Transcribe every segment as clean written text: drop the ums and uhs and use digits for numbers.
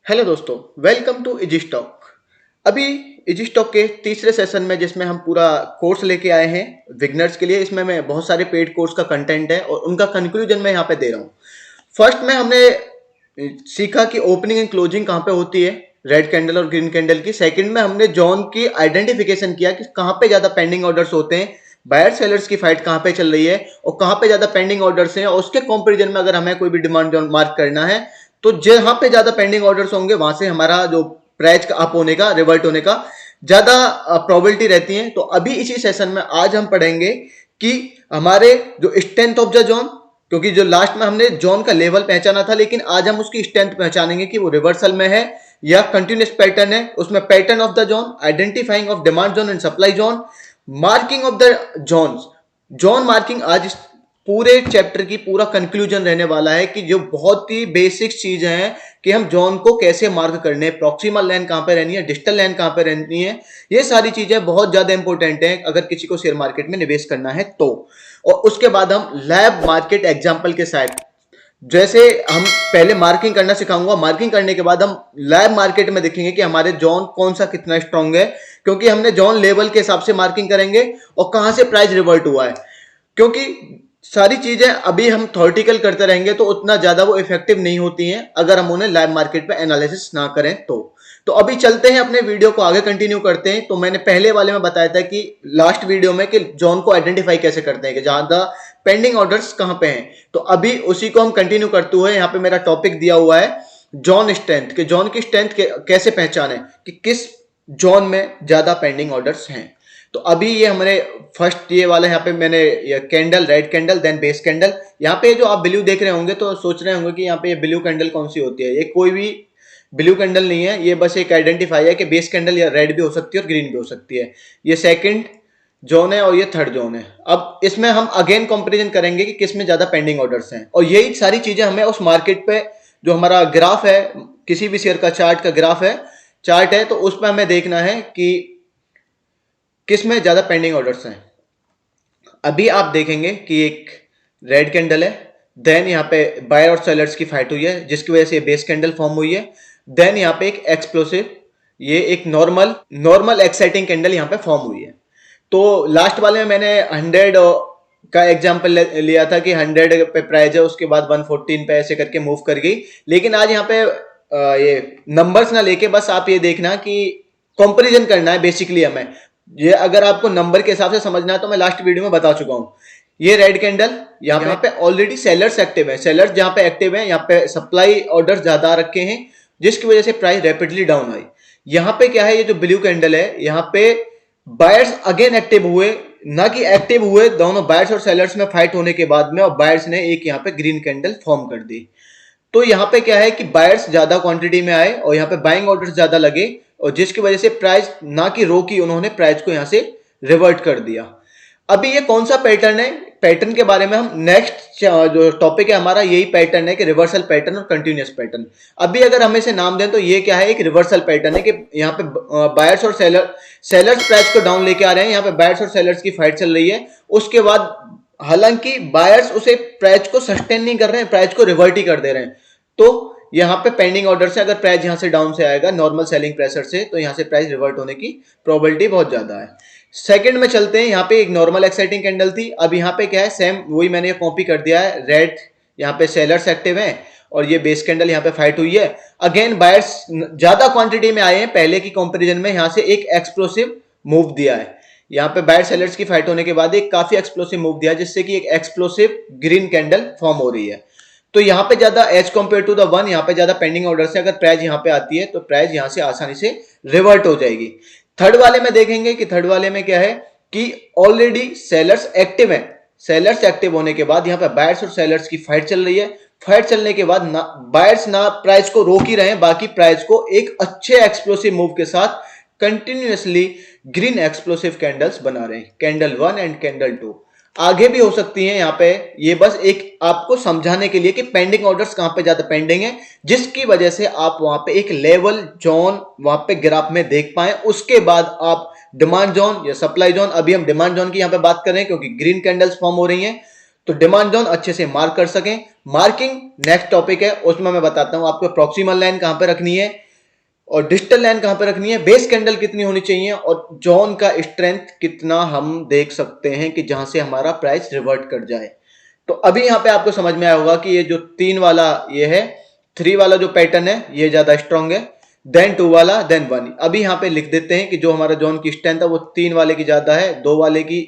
Hello दोस्तों, welcome to easy stock. अभी easy stock के तीसरे सेशन में जिसमें हम पूरा कोर्स लेके आए हैं बिगनर्स के लिए। इसमें मैं बहुत सारे पेड कोर्स का कंटेंट है और उनका कंक्लूजन मैं यहाँ पे दे रहा हूँ। फर्स्ट में हमने सीखा कि ओपनिंग एंड क्लोजिंग कहाँ पे होती है, रेड कैंडल और ग्रीन कैंडल की। सेकंड में हमने जॉन की आइडेंटिफिकेशन किया कि कहाँ पे ज्यादा पेंडिंग ऑर्डर्स होते हैं, बायर सेलर्स की फाइट कहाँ पे चल रही है और कहाँ पे ज्यादा पेंडिंग ऑर्डर्स हैं, और उसके कंपैरिजन में अगर हमें कोई भी डिमांड जोन मार्क करना है तो जहां पे ज्यादा पेंडिंग ऑर्डर्स होंगे वहां से हमारा जो प्राइस का अप होने का, रिवर्ट होने का ज्यादा प्रोबेबिलिटी रहती है। तो अभी इसी सेशन में आज हम पढ़ेंगे कि हमारे जो स्ट्रेंथ ऑफ द जोन, क्योंकि जो लास्ट में हमने जोन का लेवल पहचाना था, लेकिन आज हम उसकी स्ट्रेंथ पहचानेंगे कि वो रिवर्सल में है या कंटिन्यूस पैटर्न है। उसमें pattern of the zone, identifying of demand zone and supply zone, marking of the zone. Zone marking आज पूरे चैप्टर की पूरा कंक्लूजन रहने वाला है कि जो बहुत ही बेसिक चीजें हैं कि हम जोन को कैसे मार्क करने हैं, प्रॉक्सिमल लाइन कहां पे रहनी है, डिस्टल लाइन कहां पे रहनी है। ये सारी चीजें बहुत ज्यादा इंपॉर्टेंट है अगर किसी को शेयर मार्केट में निवेश करना है तो। और उसके बाद हम लैब मार्केट एग्जांपल के साथ, जैसे हम पहले मार्किंग करना सिखाऊंगा, मार्किंग करने के बाद हम लैब मार्केट में देखेंगे कि हमारे जोन कौन सा कितना स्ट्रांग है, क्योंकि हमने जोन लेवल के हिसाब से मार्किंग करेंगे और कहां से प्राइस रिवर्ट हुआ है। क्योंकि सारी चीजें अभी हम थ्योरेटिकल करते रहेंगे तो उतना ज्यादा वो इफेक्टिव नहीं होती हैं अगर हम उन्हें लाइव मार्केट पे एनालिसिस ना करें तो अभी चलते हैं, अपने वीडियो को आगे कंटिन्यू करते हैं। तो मैंने पहले वाले में बताया था कि लास्ट वीडियो में कि जोन को आइडेंटिफाई कैसे करते हैं, कि ज्यादा पेंडिंग ऑर्डर्स कहां पे हैं। तो अभी उसी को हम कंटिन्यू करते हुए यहाँ पे मेरा टॉपिक दिया हुआ है जॉन स्ट्रेंथ, कि जॉन की स्ट्रेंथ कैसे पहचाने कि किस जोन में ज्यादा पेंडिंग ऑर्डर्स हैं। तो अभी ये हमारे फर्स्ट ये वाला यहाँ पे मैंने ये candle, red candle, then base candle. यहाँ पे जो आप ब्लू देख रहे होंगे तो सोच रहे होंगे कि यहाँ पे ये ब्लू कैंडल कौन सी होती है। ये कोई भी ब्लू कैंडल नहीं है, ये बस एक आइडेंटिफाई है कि बेस कैंडल या रेड भी हो सकती है और ग्रीन भी हो सकती है। ये सेकंड जोन है और ये थर्ड जोन है। अब इसमें हम अगेन कंपैरिजन करेंगे कि किस में ज्यादा पेंडिंग ऑर्डर्स हैं, और यही सारी चीजें हमें उस मार्केट पे जो हमारा ग्राफ है, किसी भी शेयर का चार्ट का ग्राफ है, चार्ट है, तो उस पर हमें देखना है कि किस में ज्यादा पेंडिंग ऑर्डर्स हैं। अभी आप देखेंगे कि एक रेड कैंडल है, देन यहाँ पे बायर और सेलर्स की फाइट हुई है जिसकी वजह से बेस कैंडल फॉर्म हुई है। देन यहाँ पे एक एक्सप्लोसिव, ये एक नॉर्मल एक्साइटिंग कैंडल यहाँ पे फॉर्म हुई है। तो लास्ट वाले में मैंने 100 का एग्जांपल लिया था कि 100 पे प्राइस है, उसके बाद 114 पे ऐसे करके मूव कर गई। लेकिन आज यहाँ पे ये नंबर्स ना लेके बस आप ये देखना कि कंपैरिजन करना है बेसिकली हमें। ये अगर आपको नंबर के हिसाब से समझना है तो मैं लास्ट वीडियो में बता चुका हूं। ये रेड कैंडल, यहाँ पे ऑलरेडी सेलर्स एक्टिव है, सेलर्स जहां पे एक्टिव है यहाँ पे सप्लाई ऑर्डर्स ज्यादा रखे हैं जिसकी वजह से प्राइस रैपिडली डाउन आई। यहाँ पे क्या है, ये जो ब्लू कैंडल है यहाँ पे बायर्स अगेन एक्टिव हुए, ना कि एक्टिव हुए, दोनों बायर्स और सेलर्स में फाइट होने के बाद में, और बायर्स ने एक यहाँ पे ग्रीन कैंडल फॉर्म कर दी। तो यहाँ पे क्या है कि बायर्स ज्यादा क्वांटिटी में आए और यहाँ पे बाइंग ऑर्डर्स ज्यादा लगे, और जिसकी वजह से प्राइस ना कि रोकी, उन्होंने प्राइस को यहाँ से रिवर्ट कर दिया। अभी ये कौन सा पैटर्न है, पैटर्न के बारे में हम नेक्स्ट जो टॉपिक है हमारा यही पैटर्न है कि रिवर्सल पैटर्न और कंटिन्यूअस पैटर्न। अभी अगर हम इसे नाम दें तो ये क्या है, एक रिवर्सल पैटर्न है कि यहाँ पे बायर्स और सेलर्स प्राइस को डाउन लेके आ रहे हैं, यहाँ पे बायर्स और सेलर्स की फाइट चल रही है। उसके बाद हालांकि बायर्स उसे प्राइस को सस्टेन नहीं कर रहे हैं, प्राइस को रिवर्ट ही कर दे रहे हैं। तो यहाँ पे पेंडिंग ऑर्डर से अगर प्राइस यहाँ से डाउन से आएगा नॉर्मल सेलिंग प्रेशर से, तो यहाँ से प्राइस रिवर्ट होने की प्रोबेबिलिटी बहुत ज्यादा है। सेकंड में चलते हैं, यहाँ पे एक नॉर्मल एक्साइटिंग कैंडल थी। अब यहाँ पे क्या है, सेम वही मैंने कॉपी कर दिया है। रेड यहाँ पे सेलर्स एक्टिव हैं और ये बेस कैंडल यहाँ पे फाइट हुई है। अगेन बायर्स ज्यादा क्वांटिटी में आए हैं पहले की कंपेरिजन में, यहाँ से एक एक्सप्लोसिव मूव दिया है। यहाँ पे बायर सेलर्स की फाइट होने के बाद एक काफी एक्सप्लोसिव मूव दिया जिससे कि एक एक्सप्लोसिव ग्रीन कैंडल फॉर्म हो रही है। तो यहाँ पे ज्यादा as compare to the one, यहाँ पे ज्यादा पेंडिंग ऑर्डर से अगर प्राइस यहाँ पे आती है तो प्राइस यहाँ से आसानी से रिवर्ट हो जाएगी। थर्ड वाले में देखेंगे कि थर्ड वाले में क्या है कि ऑलरेडी सेलर्स एक्टिव है, सेलर्स एक्टिव होने के बाद यहाँ पे बायर्स और सेलर्स की फाइट चल रही है। फाइट चलने के बाद बायर्स ना प्राइस को रोक ही रहे हैं, बाकी प्राइस को एक अच्छे एक्सप्लोसिव मूव के साथ कंटिन्यूअसली ग्रीन एक्सप्लोसिव कैंडल्स बना रहे हैं, कैंडल 1 एंड कैंडल 2। आगे भी हो सकती है यहाँ पे, ये बस एक आपको समझाने के लिए कि पेंडिंग ऑर्डर्स कहां पे ज्यादा पेंडिंग है, जिसकी वजह से आप वहां पे एक लेवल जोन वहां पे ग्राफ में देख पाए। उसके बाद आप डिमांड जोन या सप्लाई जोन, अभी हम डिमांड जोन की यहाँ पे बात कर रहे हैं क्योंकि ग्रीन कैंडल्स फॉर्म हो रही हैं, तो डिमांड जोन अच्छे से मार्क कर सकें। मार्किंग नेक्स्ट टॉपिक है, उसमें मैं बताता हूं आपको प्रॉक्सिमल लाइन कहां पर रखनी है और डिजिटल लाइन कहां पर रखनी है, बेस कैंडल कितनी होनी चाहिए और जोन का स्ट्रेंथ कितना हम देख सकते हैं कि जहां से हमारा प्राइस रिवर्ट कर जाए। तो अभी यहां पे आपको समझ में आया होगा कि ये जो 3 वाला ये है, 3 वाला जो पैटर्न है ये ज्यादा स्ट्रांग है, देन 2 वाला, देन 1। अभी यहां पे लिख देते हैं कि जो हमारा जोन की स्ट्रेंथ है वो 3 वाले की ज्यादा है, 2 वाले की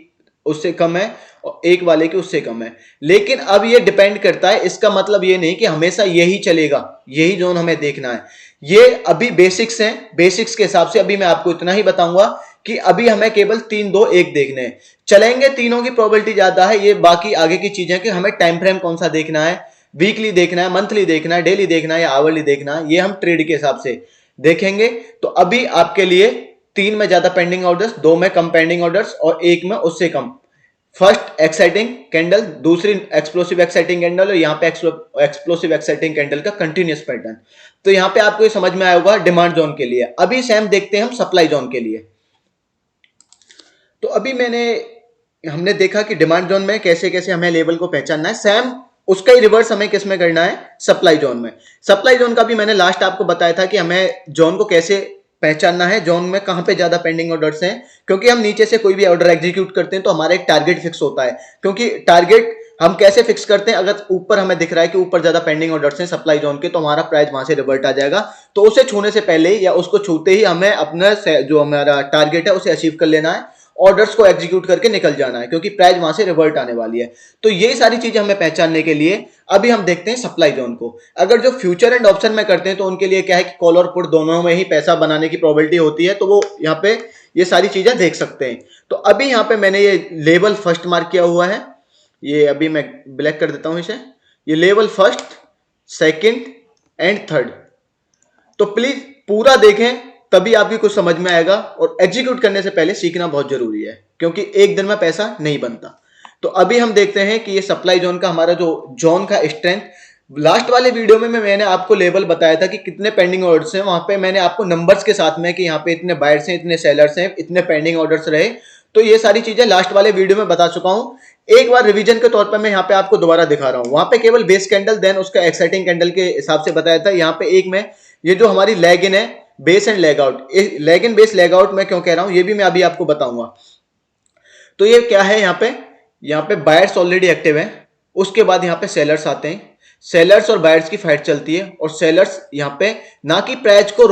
उससे कम है और 1 वाले की उससे कम है। लेकिन अब ये डिपेंड करता है, इसका मतलब ये नहीं कि हमेशा यही चलेगा, यही जोन हमें देखना है। ये अभी बेसिक्स हैं, बेसिक्स के हिसाब से अभी मैं आपको इतना ही बताऊंगा कि अभी हमें केवल 3 2 1 देखने हैं। चलेंगे तीनों की प्रोबेबिलिटी ज्यादा है, ये बाकी आगे की चीजें कि हमें टाइम फ्रेम कौन सा देखना है, वीकली देखना है, मंथली देखना है, डेली देखना है या आवरली देखना है, ये हम ट्रेड के हिसाब से देखेंगे। तो अभी आपके लिए 3 में ज्यादा पेंडिंग ऑर्डर्स, 2 में कम पेंडिंग ऑर्डर्स और 1 में उससे कम। फर्स्ट एक्साइटिंग कैंडल, दूसरी एक्सप्लोसिव एक्साइटिंग कैंडल और यहां पे एक्सप्लोसिव एक्साइटिंग कैंडल का कंटिन्यूअस पैटर्न। तो यहां पे आपको ये समझ में आया होगा डिमांड जोन के लिए। अभी सेम देखते हैं हम सप्लाई जोन के लिए। तो अभी हमने देखा कि डिमांड जोन में कैसे कैसे हमें लेवल को पहचानना है, सेम उसका ही रिवर्स हमें किस में करना है, सप्लाई जोन में। सप्लाई जोन का भी मैंने लास्ट आपको बताया था कि हमें जोन को कैसे पहचानना है, जोन में कहां पे ज्यादा पेंडिंग ऑर्डर्स हैं, क्योंकि हम नीचे से कोई भी ऑर्डर एग्जीक्यूट करते हैं तो हमारा एक टारगेट फिक्स होता है। क्योंकि टारगेट हम कैसे फिक्स करते हैं, अगर ऊपर हमें दिख रहा है कि ऊपर ज्यादा पेंडिंग ऑर्डर्स हैं सप्लाई जोन के, तो हमारा प्राइस वहां से रिवर्ट आ जाएगा। तो उसे छूने से पहले या उसको छूते ही हमें अपना जो हमारा टारगेट है उसे अचीव कर लेना है, ऑर्डर्स को एग्जीक्यूट करके निकल जाना है, क्योंकि प्राइस वहां से रिवर्ट आने वाली है। तो ये सारी चीजें हमें पहचानने के लिए अभी हम देखते हैं सप्लाई जोन को। अगर जो फ्यूचर एंड ऑप्शन में करते हैं तो उनके लिए क्या है कि कॉल और पुट दोनों में ही पैसा बनाने की प्रोबेबिलिटी होती है, तो वो यहाँ पे ये सारी चीजें देख सकते हैं। तो अभी यहाँ पे मैंने ये लेवल फर्स्ट मार्क किया हुआ है, ये अभी मैं ब्लैक कर देता हूं इसे, ये level first, second and third. तो प्लीज पूरा देखें, तभी आपकी कुछ समझ में आएगा। और एग्जीक्यूट करने से पहले सीखना बहुत जरूरी है, क्योंकि एक दिन में पैसा नहीं बनता। तो अभी हम देखते हैं कि ये सप्लाई जोन का हमारा जो जोन का स्ट्रेंथ, लास्ट वाले वीडियो में मैंने आपको लेवल बताया था कि कितने पेंडिंग ऑर्डर्स हैं, वहां पे मैंने आपको नंबर्स के साथ में कि यहाँ पे इतने बायर्स हैं, इतने सेलर्स हैं, इतने पेंडिंग ऑर्डर्स रहे। तो ये सारी चीजें लास्ट वाले वीडियो में बता चुका हूं। एक बार रिवीजन के तौर पर मैं यहाँ पे आपको दोबारा दिखा रहा हूं। वहां पे केवल बेस कैंडल देन उसका एक्साइटिंग कैंडल के हिसाब से बताया था। यहाँ पे एक में ये जो हमारी लेग इन है, base and leg out, leg in base leg out मैं क्यों कह रहा हूं ये भी मैं अभी आपको बताऊंगा। तो ये क्या है, यहाँ पे बायर्स ऑलरेडी एक्टिव हैं, उसके बाद यहाँ पे सेलर्स आते हैं, सेलर्स और बायर्स की फाइट चलती है और सेलर्स यहाँ पे ना कि प्राइस को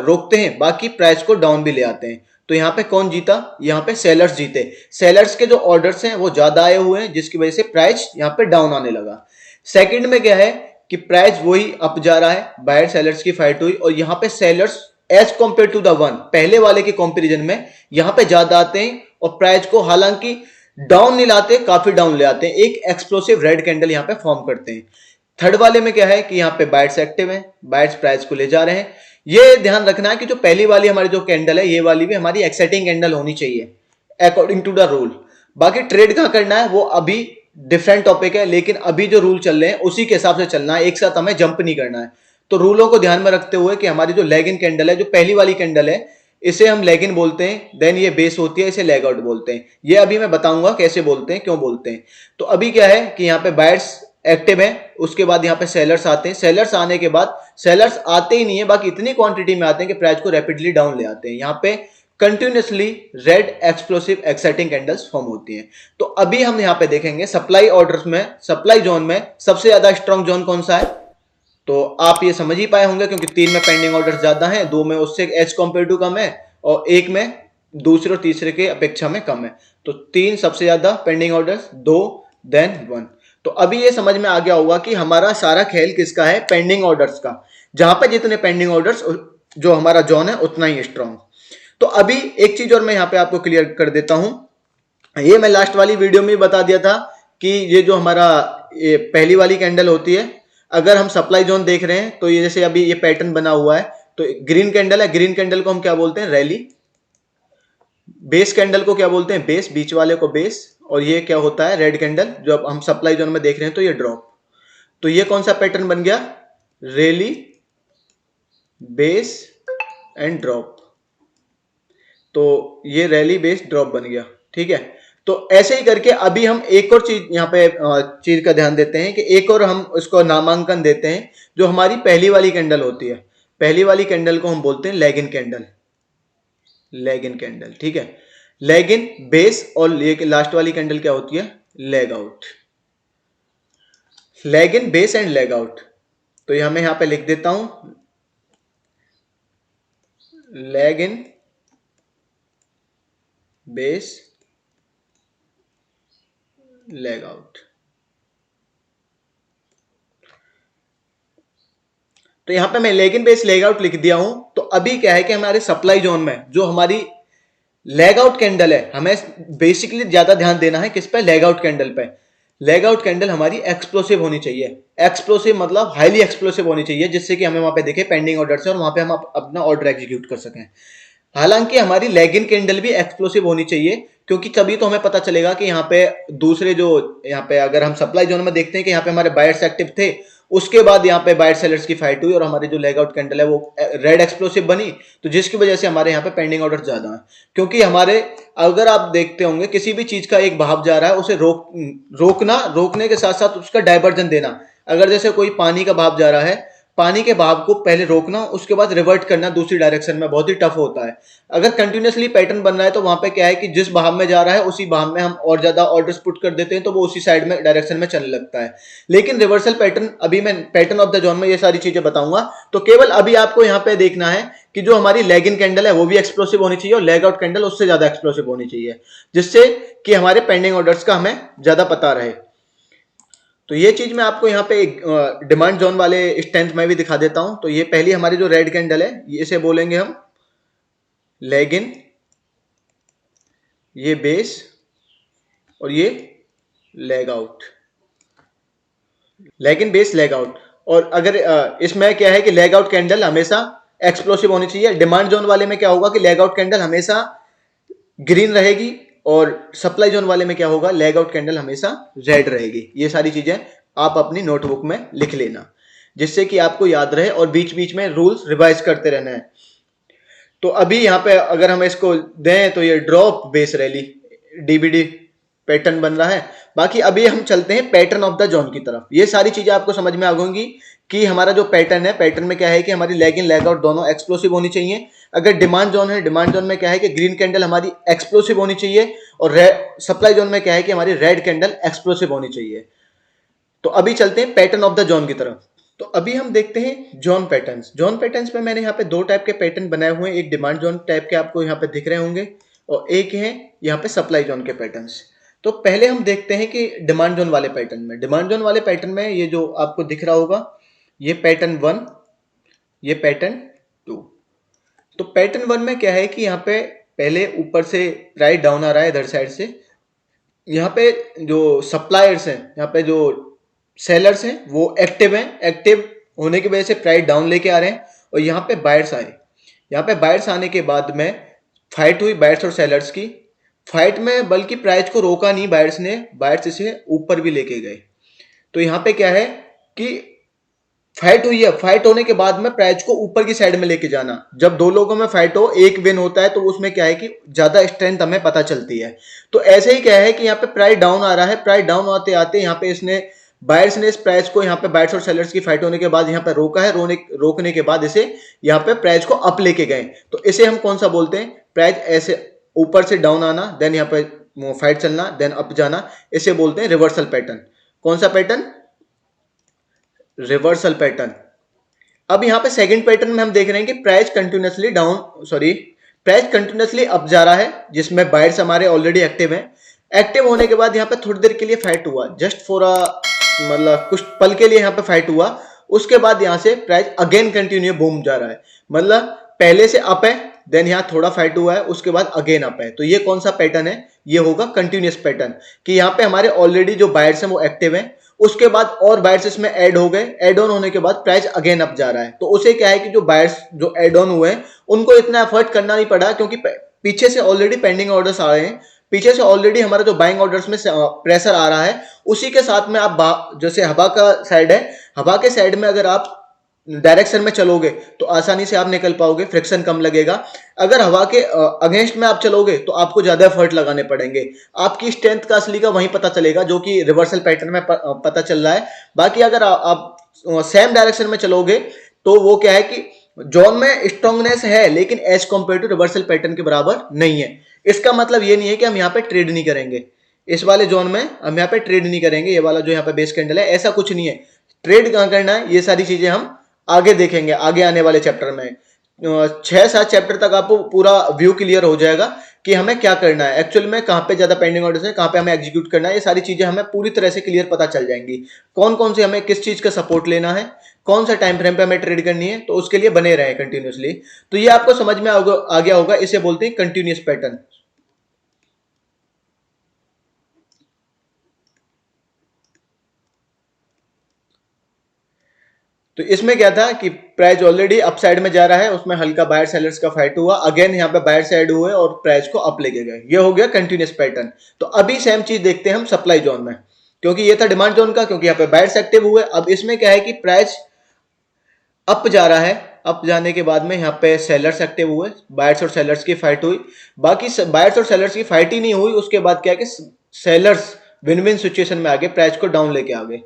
रोकते हैं, बाकी प्राइस को डाउन भी ले आते हैं। तो यहाँ पे कौन जीता, यहाँ पे सेलर्स जीते। सेलर्स के जो ऑर्डर्स हैं वो ज्यादा आए हुए हैं, जिसकी वजह से प्राइस यहाँ पे डाउन आने लगा। सेकंड में क्या है कि प्राइस वही अप जा रहा है, बायर सेलर्स की फाइट हुई और यहाँ पे sellers as compare to the one, पहले वाले के कंपैरिजन में यहाँ पे ज्यादा आते हैं और प्राइस को हालांकि डाउन नहीं लाते, काफी डाउन ले आते हैं, एक एक्सप्लोसिव रेड कैंडल यहाँ पे फॉर्म करते हैं। थर्ड वाले में क्या है कि यहाँ पे बायर्स एक्टिव हैं, बायर्स प्राइस को ले जा रहे हैं। ये ध्यान रखना है कि जो पहली वाली हमारी जो कैंडल है, ये वाली भी हमारी एक्साइटिंग कैंडल होनी चाहिए अकॉर्डिंग टू द रूल। बाकी ट्रेड कहां करना है वो अभी डिफरेंट टॉपिक है, लेकिन अभी जो रूल चल रहे हैं उसी के हिसाब से चलना है, एक साथ हमें जंप नहीं करना है। तो रूलों को ध्यान में रखते हुए कि हमारी जो लेग इन कैंडल है, जो पहली वाली कैंडल है, इसे हम लेग इन बोलते हैं, देन ये बेस होती है, इसे लेग आउट बोलते हैं। ये अभी मैं बताऊंगा कैसे बोलते हैं, क्यों बोलते हैं। तो अभी क्या है कि यहाँ पे बायर्स एक्टिव है, उसके बाद यहाँ पे सेलर्स आते हैं, सेलर्स आने के बाद सेलर्स आते ही नहीं है, बाकी इतनी क्वांटिटी में आते हैं कि प्राइस को रैपिडली डाउन ले आते हैं। यहाँ पे continuously red explosive exciting candles form होती हैं। तो अभी हम यहाँ पे देखेंगे सप्लाई ऑर्डर्स में, सप्लाई जोन में सबसे ज्यादा स्ट्रॉन्ग जोन कौन सा है। तो आप ये समझ ही पाए होंगे, क्योंकि 3 में पेंडिंग ऑर्डर्स ज्यादा हैं, 2 में उससे एज कंपेयर टू कम है और 1 में दूसरे और तीसरे के अपेक्षा में कम है। तो 3 सबसे ज्यादा पेंडिंग ऑर्डर्स, 2 देन 1। तो अभी ये समझ में आ गया होगा कि हमारा सारा खेल किसका है, पेंडिंग ऑर्डर्स का। जहां पे जितने पेंडिंग ऑर्डर्स जो हमारा जोन है उतना ही स्ट्रॉन्ग। तो अभी एक चीज और मैं यहाँ पे आपको क्लियर कर देता हूं, ये मैं लास्ट वाली वीडियो में बता दिया था कि ये जो हमारा ये पहली वाली कैंडल होती है, अगर हम सप्लाई जोन देख रहे हैं तो ये जैसे अभी ये पैटर्न बना हुआ है, तो ग्रीन कैंडल है, ग्रीन कैंडल को हम क्या बोलते हैं, रैली। बेस कैंडल को क्या बोलते हैं, बेस, बीच वाले को बेस। और ये क्या होता है, रेड कैंडल, जो अब हम सप्लाई जोन में देख रहे हैं, तो ये ड्रॉप। तो ये कौन सा पैटर्न बन गया, रैली, बेस एंड ड्रॉप। तो ये रैली बेस ड्रॉप बन गया, ठीक है। तो ऐसे ही करके अभी हम एक और चीज यहाँ पे चीज का ध्यान देते हैं कि एक और हम उसको नामांकन देते हैं जो हमारी पहली वाली कैंडल होती है। पहली वाली कैंडल को हम बोलते हैं लैग इन कैंडल, लैग इन कैंडल, ठीक है। लैग इन, बेस, और ये लास्ट वाली कैंडल क्या होती है, lag out. Lag in, base and lag out. तो ये हमें यहां पे लिख देता हूं, लैग इन, बेस, लैग आउट। तो यहां पे मैं लैग इन, बेस, लैग आउट लिख दिया हूं। तो अभी क्या है कि हमारे सप्लाई जोन में जो हमारी लैग आउट कैंडल है, हमें बेसिकली ज्यादा ध्यान देना है किस पे, लैग आउट कैंडल पे। लैग आउट कैंडल हमारी एक्सप्लोसिव होनी चाहिए। एक्सप्लोसिव मतलब हाईली एक्सप्लोसिव होनी चाहिए, जिससे कि हमें वहां पे देखे पेंडिंग ऑर्डर से और वहां पे हम अपना ऑर्डर एग्जीक्यूट कर सकें। हालांकि हमारी लैग इन कैंडल भी एक्सप्लोसिव होनी चाहिए, क्योंकि तभी तो हमें पता चलेगा कि यहाँ पे दूसरे जो यहाँ पे अगर हम सप्लाई जोन में देखते हैं कि यहाँ पे हमारे बायर्स एक्टिव थे, उसके बाद यहाँ पे बायर सेलर्स की फाइट हुई और हमारी जो लेग आउट कैंडल है वो रेड एक्सप्लोसिव बनी, तो जिसकी वजह से हमारे यहाँ पे पेंडिंग ऑर्डर ज्यादा है। क्योंकि हमारे, अगर आप देखते होंगे किसी भी चीज का एक बहाव जा रहा है, उसे रोकने के साथ साथ उसका डाइवर्जन देना। अगर जैसे कोई पानी का बहाव जा रहा है, पानी के बहाव को पहले रोकना, उसके बाद रिवर्ट करना दूसरी डायरेक्शन में, बहुत ही टफ होता है। अगर कंटिन्यूसली पैटर्न बन रहा है तो वहां पे क्या है कि जिस बहाव में जा रहा है उसी बहाव में हम और ज्यादा ऑर्डर्स पुट कर देते हैं, तो वो उसी साइड में डायरेक्शन में चलने लगता है। लेकिन रिवर्सल पैटर्न, अभी मैं पैटर्न ऑफ द जोन में ये सारी चीजें बताऊंगा। तो केवल अभी आपको यहाँ पे देखना है कि जो हमारी लैग इन कैंडल है वो भी एक्सप्लोसिव होनी चाहिए और लैग आउट कैंडल उससे ज्यादा एक्सप्लोसिव होनी चाहिए, जिससे कि हमारे पेंडिंग ऑर्डर्स का हमें ज्यादा पता रहे। तो ये चीज मैं आपको यहाँ पे डिमांड जोन वाले स्ट्रेंथ में भी दिखा देता हूं। तो ये पहली हमारी जो रेड कैंडल है, इसे बोलेंगे हम लैग इन, ये बेस, और ये लैग आउट। लैग इन, बेस, लैग आउट। और अगर इसमें क्या है कि लैग आउट कैंडल हमेशा एक्सप्लोसिव होनी चाहिए। डिमांड जोन वाले में क्या होगा कि लैग आउट कैंडल हमेशा ग्रीन रहेगी, और सप्लाई जोन वाले में क्या होगा, लैग आउट कैंडल हमेशा रेड रहेगी। ये सारी चीजें आप अपनी नोटबुक में लिख लेना, जिससे कि आपको याद रहे और बीच बीच में रूल्स रिवाइज करते रहना है। तो अभी यहाँ पे अगर हम इसको दें तो ये drop, base, rally, DBD pattern बन रहा है। बाकी अभी हम चलते हैं पैटर्न ऑफ द जोन की तरफ। ये सारी चीजें आपको समझ में आ गई कि हमारा जो पैटर्न है, पैटर्न में क्या है कि हमारी लैग इन, लैग आउट दोनों एक्सप्लोसिव होनी चाहिए। अगर डिमांड जोन है, डिमांड जोन में क्या है कि ग्रीन कैंडल हमारी एक्सप्लोसिव होनी चाहिए, और सप्लाई जोन में क्या है कि हमारी रेड कैंडल एक्सप्लोसिव होनी चाहिए। तो अभी चलते हैं पैटर्न ऑफ द जोन की तरफ। तो अभी हम देखते हैं जोन पैटर्न्स। जोन पैटर्न्स में मैंने यहाँ पे दो टाइप के पैटर्न बनाए हुए हैं। एक डिमांड जोन टाइप के आपको यहाँ पे दिख रहे होंगे, और एक है यहाँ पे सप्लाई जोन के पैटर्न्स। तो पहले हम देखते हैं कि डिमांड जोन वाले पैटर्न में, डिमांड जोन वाले पैटर्न में ये जो आपको दिख रहा होगा, ये पैटर्न 1, ये पैटर्न 2। तो पैटर्न 1 में क्या है कि यहाँ पे पहले ऊपर से प्राइस डाउन आ रहा है इधर साइड से। यहाँ पे जो सप्लायर्स हैं, यहाँ पे जो सेलर्स हैं वो एक्टिव हैं। एक्टिव होने की वजह से प्राइस डाउन लेके आ रहे हैं, और यहाँ पे बायर्स आए। यहाँ पे बायर्स आने के बाद में फाइट हुई बायर्स और सेलर्स की। फाइट में बल्कि प्राइस को रोका नहीं बायर्स ने, बायर्स इसे ऊपर भी लेके गए। तो यहाँ पे क्या है कि फाइट हुई है, फाइट होने के बाद में प्राइस को ऊपर की साइड में लेके जाना। जब दो लोगों में फाइट हो, एक विन होता है, तो उसमें क्या है कि ज्यादा स्ट्रेंथ हमें पता चलती है। तो ऐसे ही क्या है कि यहाँ पे प्राइस डाउन आ रहा है, प्राइस डाउन आते आते यहाँ पे इसने बायर्स ने इस प्राइस को यहाँ पे बायर्स और सेलर्स की फाइट होने के बाद यहाँ पे रोका है। रोकने के बाद इसे यहाँ पे प्राइस को अप लेके गए। तो इसे हम कौन सा बोलते हैं, प्राइस ऐसे ऊपर से डाउन आना, देन यहाँ पे फाइट चलना, देन अप जाना, इसे बोलते हैं रिवर्सल पैटर्न। कौन सा पैटर्न, रिवर्सल पैटर्न। अब यहाँ पे सेकंड पैटर्न में हम देख रहे हैं कि price continuously price continuously up जा रहा है, जिसमें बायर्स हमारे ऑलरेडी एक्टिव हैं। एक्टिव होने के बाद यहाँ पे थोड़ी देर के लिए फाइट हुआ, जस्ट फॉर मतलब कुछ पल के लिए यहाँ पे फाइट हुआ। उसके बाद यहाँ से प्राइस अगेन कंटिन्यू बूम जा रहा है, मतलब पहले से अप है, देन यहाँ थोड़ा फाइट हुआ है, उसके बाद अगेन अप है। तो ये कौन सा पैटर्न है, ये होगा कंटिन्यूस पैटर्न, कि यहाँ पे हमारे ऑलरेडी जो बायर्स हैं वो एक्टिव हैं, उसके बाद और बायर्स इसमें ऐड हो गए। ऐड ऑन होने के बाद प्राइस अगेन अप जा रहा है। तो उसे क्या है कि जो बायर्स जो ऐड ऑन हुए हैं उनको इतना एफर्ट करना नहीं पड़ा, क्योंकि पीछे से ऑलरेडी पेंडिंग ऑर्डर्स आ रहे हैं, पीछे से ऑलरेडी हमारा जो बाइंग ऑर्डर्स में प्रेशर आ रहा है। उसी के साथ में आप जैसे हवा का साइड है, हवा के साइड में अगर आप डायरेक्शन में चलोगे तो आसानी से आप निकल पाओगे, फ्रिक्शन कम लगेगा। अगर हवा के अगेंस्ट में आप चलोगे तो आपको ज्यादा एफर्ट लगाने पड़ेंगे। आपकी स्ट्रेंथ का असली का वहीं पता चलेगा जो कि रिवर्सल पैटर्न में पता चल रहा है। बाकी अगर आप सेम डायरेक्शन में चलोगे तो वो क्या है कि जोन में स्ट्रांगनेस है लेकिन as compare to reversal pattern के बराबर नहीं है। इसका मतलब ये नहीं है कि हम यहाँ पे ट्रेड नहीं करेंगे, इस वाले जोन में हम यहाँ पे ट्रेड नहीं करेंगे। ये वाला जो यहाँ पे बेस कैंडल है, ऐसा कुछ नहीं है। ट्रेड कहाँ करना है ये सारी चीजें हम आगे देखेंगे, आगे आने वाले चैप्टर में 6-7 चैप्टर तक आपको पूरा व्यू क्लियर हो जाएगा कि हमें क्या करना है, एक्चुअल में कहाँ पे ज्यादा पेंडिंग ऑर्डर्स है, कहाँ पे हमें एग्जीक्यूट करना है। ये सारी चीजें हमें पूरी तरह से क्लियर पता चल जाएंगी। कौन कौन से हमें किस चीज का सपोर्ट लेना है, कौन सा टाइम फ्रेम पे हमें ट्रेड करनी है, तो उसके लिए बने रहे कंटिन्यूसली। तो ये आपको समझ में आ गया होगा, इसे बोलते हैं कंटिन्यूस पैटर्न। तो इसमें क्या था कि प्राइस ऑलरेडी अप साइड में जा रहा है, उसमें हल्का बायर सेलर्स का फाइट हुआ, अगेन यहाँ पे बायर साइड हुए और प्राइस को अप लेके गए। ये हो गया कंटिन्यूस पैटर्न। तो अभी सेम चीज देखते हैं हम सप्लाई जोन में, क्योंकि ये था डिमांड जोन का, क्योंकि यहाँ पे बायर्स एक्टिव हुए। अब इसमें क्या है कि प्राइस अप जा रहा है, अप जाने के बाद में यहाँ पे सेलर्स एक्टिव हुए, बायर्स और सेलर्स की फाइट हुई। बाकी बायर्स और सेलर्स की फाइट ही नहीं हुई, उसके बाद क्या है कि सेलर्स विन विन सिचुएशन में आगे प्राइस को डाउन लेके आ गए।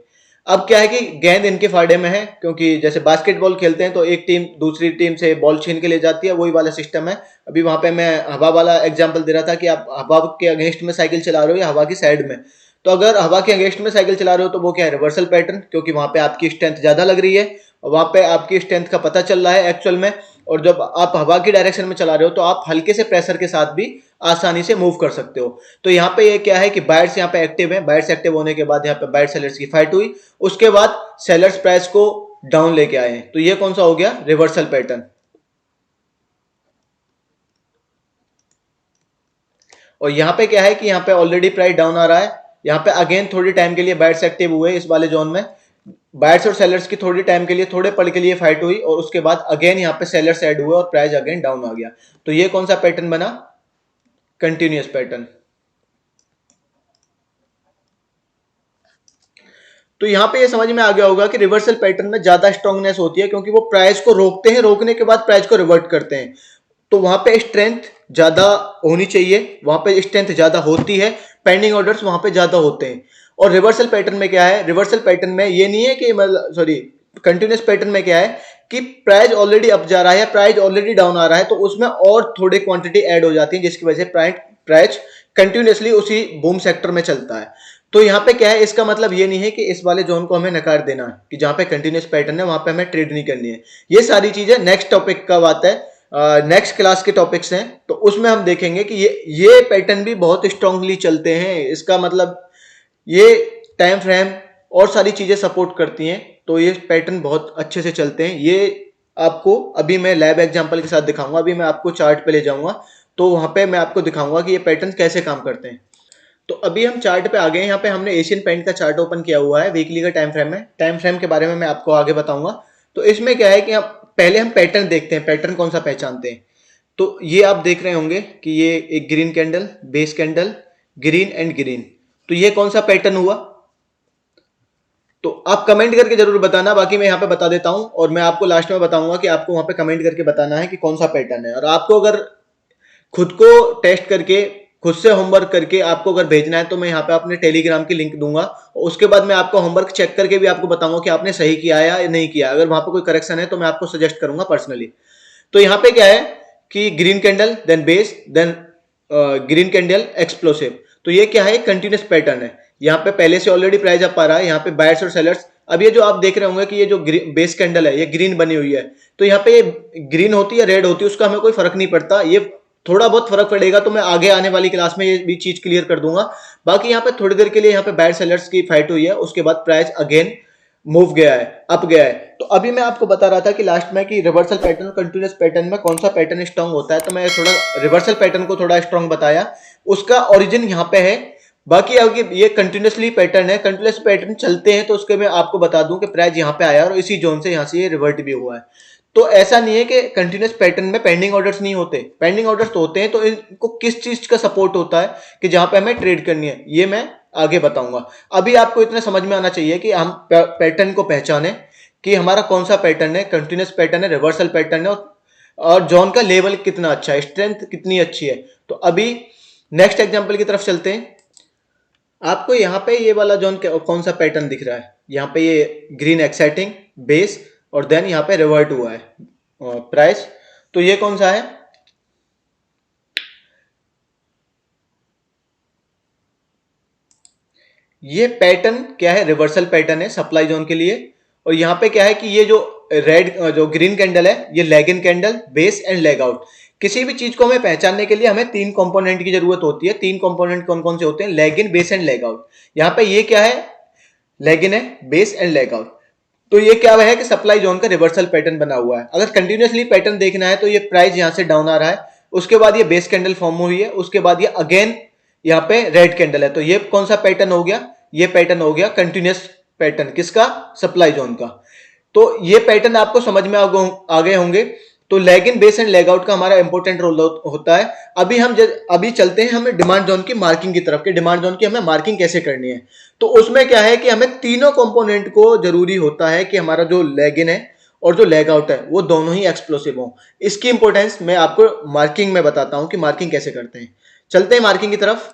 अब क्या है कि गेंद इनके फायदे में है, क्योंकि जैसे बास्केटबॉल खेलते हैं तो एक टीम दूसरी टीम से बॉल छीन के ले जाती है, वही वाला सिस्टम है। अभी वहां पे मैं हवा वाला एग्जांपल दे रहा था कि आप हवा के अगेंस्ट में साइकिल चला रहे हो या हवा की साइड में। तो अगर हवा के अगेंस्ट में साइकिल चला रहे हो तो वो क्या है, रिवर्सल पैटर्न, क्योंकि वहां पे आपकी स्ट्रेंथ ज्यादा लग रही है और वहां पे आपकी स्ट्रेंथ का पता चल रहा है एक्चुअल में। और जब आप हवा की डायरेक्शन में चला रहे हो तो आप हल्के से प्रेशर के साथ भी आसानी से मूव कर सकते हो। तो यहाँ पे ये क्या है कि बायर्स यहाँ पे एक्टिव है, बायर्स एक्टिव होने के बाद यहाँ पे बायर सेलर्स की फाइट हुई, उसके बाद सेलर्स प्राइस को डाउन लेके आए। तो ये कौन सा हो गया, रिवर्सल पैटर्न। और यहाँ पे क्या है कि यहाँ पे ऑलरेडी प्राइस डाउन आ रहा है, यहाँ पे अगेन थोड़ी टाइम के लिए बायर्स एक्टिव हुए इस वाले जोन में, बायर्स और सेलर्स की थोड़ी टाइम के लिए, थोड़े पल के लिए फाइट हुई और उसके बाद अगेन यहाँ पे सेलर्स ऐड हुए और प्राइस अगेन डाउन आ गया। तो ये कौन सा पैटर्न बना, कंटिन्यूअस पैटर्न। तो यहां पे ये समझ में आ गया होगा कि रिवर्सल पैटर्न में ज्यादा स्ट्रांगनेस होती है, क्योंकि वो प्राइस को रोकते हैं, रोकने के बाद प्राइस को रिवर्ट करते हैं। तो वहां पे स्ट्रेंथ ज्यादा होनी चाहिए, वहां पे स्ट्रेंथ ज्यादा होती है, पेंडिंग ऑर्डर्स वहां पे ज्यादा होते हैं। और रिवर्सल पैटर्न में क्या है, रिवर्सल पैटर्न में ये नहीं है कि मतलब सॉरी कंटिन्यूस पैटर्न में क्या है कि प्राइस ऑलरेडी अप जा रहा है, प्राइस ऑलरेडी डाउन आ रहा है, तो उसमें और थोड़े क्वांटिटी ऐड हो जाती है, जिसकी वजह से प्राइस कंटिन्यूसली उसी बूम सेक्टर में चलता है। तो यहाँ पे क्या है, इसका मतलब ये नहीं है कि इस वाले जोन को हमें नकार देना है कि जहां पे कंटिन्यूस पैटर्न है वहां पे हमें ट्रेड नहीं करनी है। ये सारी चीजें नेक्स्ट टॉपिक का बात है, नेक्स्ट क्लास के टॉपिक्स हैं, तो उसमें हम देखेंगे कि ये पैटर्न भी बहुत स्ट्रांगली चलते हैं। इसका मतलब ये टाइम फ्रेम और सारी चीजें सपोर्ट करती हैं, तो ये पैटर्न बहुत अच्छे से चलते हैं। ये आपको अभी मैं लैब एग्जांपल के साथ दिखाऊंगा, अभी मैं आपको चार्ट पे ले जाऊंगा, तो वहां पे मैं आपको दिखाऊंगा कि ये पैटर्न कैसे काम करते हैं। तो अभी हम चार्ट पे आ गए, यहाँ पे हमने एशियन पेंट का चार्ट ओपन किया हुआ है, वीकली का टाइम फ्रेम है। टाइम फ्रेम के बारे में मैं आपको आगे बताऊंगा। तो इसमें क्या है कि पहले हम पैटर्न देखते हैं, पैटर्न कौन सा पहचानते हैं। तो ये आप देख रहे होंगे कि ये एक green candle, base candle, green and green, तो ये कौन सा पैटर्न हुआ। तो आप कमेंट करके जरूर बताना, बाकी मैं यहाँ पे बता देता हूं और मैं आपको लास्ट में बताऊंगा कि आपको वहां पे कमेंट करके बताना है कि कौन सा पैटर्न है। और आपको अगर खुद को टेस्ट करके, खुद से होमवर्क करके आपको अगर भेजना है तो मैं यहाँ पे अपने टेलीग्राम की लिंक दूंगा, और उसके बाद मैं आपको होमवर्क चेक करके भी आपको बताऊंगा कि आपने सही किया है या नहीं किया। अगर वहां पे कोई करेक्शन है तो मैं आपको सजेस्ट करूंगा पर्सनली। तो यहाँ पे क्या है कि green candle, then base, then green candle explosive. तो ये क्या है, कंटिन्यूस पैटर्न है। यहाँ पे पहले से ऑलरेडी प्राइस अप आ रहा है, यहाँ पे बायर्स और सेलर्स। अब ये जो आप देख रहे होंगे कि ये जो बेस कैंडल है ये ग्रीन बनी हुई है, तो यहाँ पे ये ग्रीन होती है रेड होती है उसका हमें कोई फर्क नहीं पड़ता। ये थोड़ा बहुत फर्क पड़ेगा तो मैं आगे आने वाली क्लास में ये भी चीज क्लियर कर दूंगा। बाकी यहाँ पे थोड़ी देर के लिए यहाँ पे बायर सेलर्स की फाइट हुई है, उसके बाद प्राइस अगेन मूव गया है, अप गया है। तो अभी मैं आपको बता रहा था कि लास्ट में कि रिवर्सल पैटर्न और कंटिन्यूअस पैटर्न में कौन सा पैटर्न स्ट्रांग होता है, तो मैं थोड़ा रिवर्सल पैटर्न को थोड़ा स्ट्रांग बताया, उसका ओरिजिन यहाँ पे है। बाकी अगर ये कंटिन्यूसली पैटर्न है, कंटिन्यूस पैटर्न चलते हैं तो उसके मैं आपको बता दूं कि प्राइस यहाँ पे आया और इसी जोन से यहाँ से ये रिवर्ट भी हुआ है। तो ऐसा नहीं है कि कंटिन्यूस पैटर्न में पेंडिंग ऑर्डर्स नहीं होते, पेंडिंग ऑर्डर्स तो होते हैं। तो इनको किस चीज का सपोर्ट होता है कि जहां पे हमें ट्रेड करनी है, ये मैं आगे बताऊंगा। अभी आपको इतना समझ में आना चाहिए कि हम पैटर्न को पहचाने, कि हमारा कौन सा पैटर्न है, कंटिन्यूस पैटर्न है, रिवर्सल पैटर्न है, और जोन का लेवल कितना अच्छा है, स्ट्रेंथ कितनी अच्छी है। तो अभी नेक्स्ट एग्जांपल की तरफ चलते हैं। आपको यहाँ पे ये वाला जोन कौन सा पैटर्न दिख रहा है, यहाँ पे ये ग्रीन एक्साइटिंग बेस और देन यहाँ पे रिवर्ट हुआ है प्राइस, तो ये कौन सा है? ये पैटर्न क्या है? रिवर्सल पैटर्न है सप्लाई जोन के लिए। और यहाँ पे क्या है कि ये जो रेड जो ग्रीन कैंडल है, ये leg in candle, base and leg out. किसी भी चीज को हमें पहचानने के लिए हमें 3 कंपोनेंट की जरूरत होती है। 3 कंपोनेंट कौन कौन से होते हैं? Leg in, base and leg out. यहाँ पे ये क्या है? लेग इन है, बेस एंड लेग आउट। तो ये क्या है कि सप्लाई जोन का रिवर्सल पैटर्न बना हुआ है। अगर कंटिन्यूसली पैटर्न देखना है तो ये प्राइस यहां से डाउन आ रहा है, उसके बाद ये बेस कैंडल फॉर्म हुई है, उसके बाद ये अगेन यहाँ पे रेड कैंडल है। तो ये कौन सा पैटर्न हो गया? ये पैटर्न हो गया कंटिन्यूस पैटर्न, किसका? सप्लाई जोन का। तो ये पैटर्न आपको समझ में आ गए होंगे। तो leg in, base and leg out का हमारा इंपॉर्टेंट रोल होता है। अभी चलते हैं हमें डिमांड जोन की मार्किंग की तरफ, कि डिमांड जोन की हमें मार्किंग कैसे करनी है। तो उसमें क्या है कि हमें तीनों कंपोनेंट को जरूरी होता है कि हमारा जो लेग इन है और जो लेग आउट है वो दोनों ही एक्सप्लोसिव हो। इसकी इंपॉर्टेंस मैं आपको मार्किंग में बताता हूं कि मार्किंग कैसे करते हैं। चलते हैं मार्किंग की तरफ।